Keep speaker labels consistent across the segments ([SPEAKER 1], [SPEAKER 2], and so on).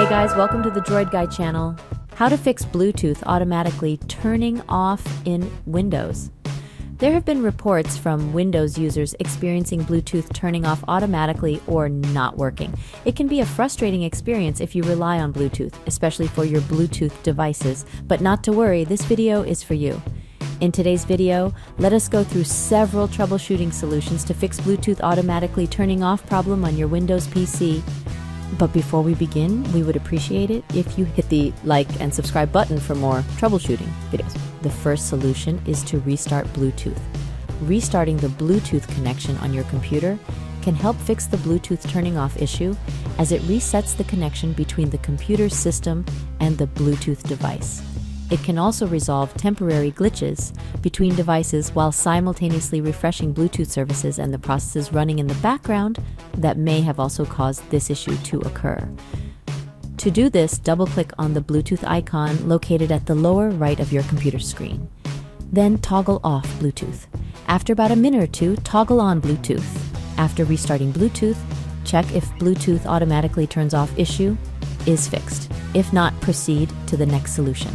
[SPEAKER 1] Hey guys, welcome to the Droid Guy channel. How to fix Bluetooth automatically turning off in Windows. There have been reports from Windows users experiencing Bluetooth turning off automatically or not working. It can be a frustrating experience if you rely on Bluetooth, especially for your Bluetooth devices, but not to worry, this video is for you. In today's video, let us go through several troubleshooting solutions to fix Bluetooth automatically turning off problem on your Windows PC. But before we begin, we would appreciate it if you hit the like and subscribe button for more troubleshooting videos. The first solution is to restart Bluetooth. Restarting the Bluetooth connection on your computer can help fix the Bluetooth turning off issue, as it resets the connection between the computer system and the Bluetooth device. It can also resolve temporary glitches between devices while simultaneously refreshing Bluetooth services and the processes running in the background that may have also caused this issue to occur. To do this, double-click on the Bluetooth icon located at the lower right of your computer screen. Then toggle off Bluetooth. After about a minute or two, toggle on Bluetooth. After restarting Bluetooth, check if Bluetooth automatically turns off issue is fixed. If not, proceed to the next solution.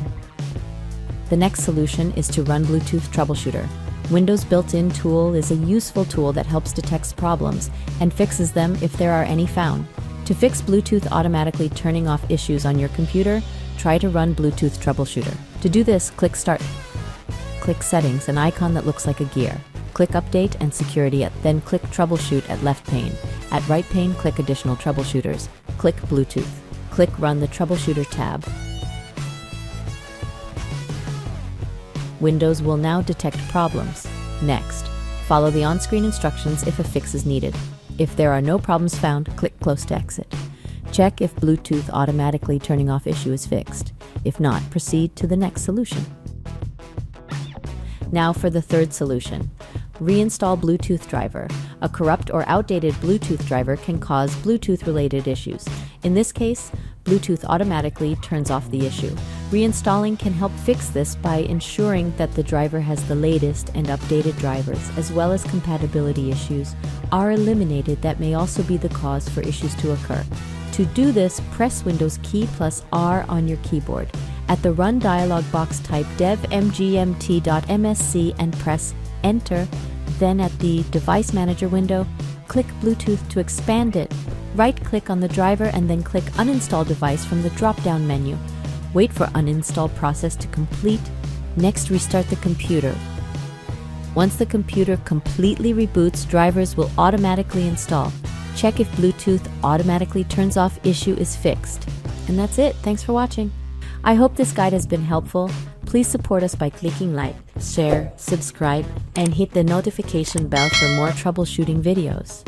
[SPEAKER 1] The next solution is to run Bluetooth Troubleshooter. Windows' built-in tool is a useful tool that helps detect problems and fixes them if there are any found. To fix Bluetooth automatically turning off issues on your computer, try to run Bluetooth Troubleshooter. To do this, click Start. Click Settings, an icon that looks like a gear. Click Update and Security, then click Troubleshoot at left pane. At right pane, click Additional Troubleshooters. Click Bluetooth. Click Run the Troubleshooter tab. Windows will now detect problems. Next, follow the on-screen instructions if a fix is needed. If there are no problems found, click Close to exit. Check if Bluetooth automatically turning off issue is fixed. If not, proceed to the next solution. Now for the third solution. Reinstall Bluetooth driver. A corrupt or outdated Bluetooth driver can cause Bluetooth-related issues. In this case, Bluetooth automatically turns off the issue. Reinstalling can help fix this by ensuring that the driver has the latest and updated drivers, as well as compatibility issues are eliminated that may also be the cause for issues to occur. To do this, press Windows key plus R on your keyboard. At the Run dialog box, type dev.mgmt.msc and press Enter. Then at the Device Manager window, click Bluetooth to expand it. Right-click on the driver and then click Uninstall Device from the drop-down menu. Wait for uninstall process to complete. Next, restart the computer. Once the computer completely reboots, drivers will automatically install. Check if Bluetooth automatically turns off issue is fixed. And that's it. Thanks for watching. I hope this guide has been helpful. Please support us by clicking like, share, subscribe, and hit the notification bell for more troubleshooting videos.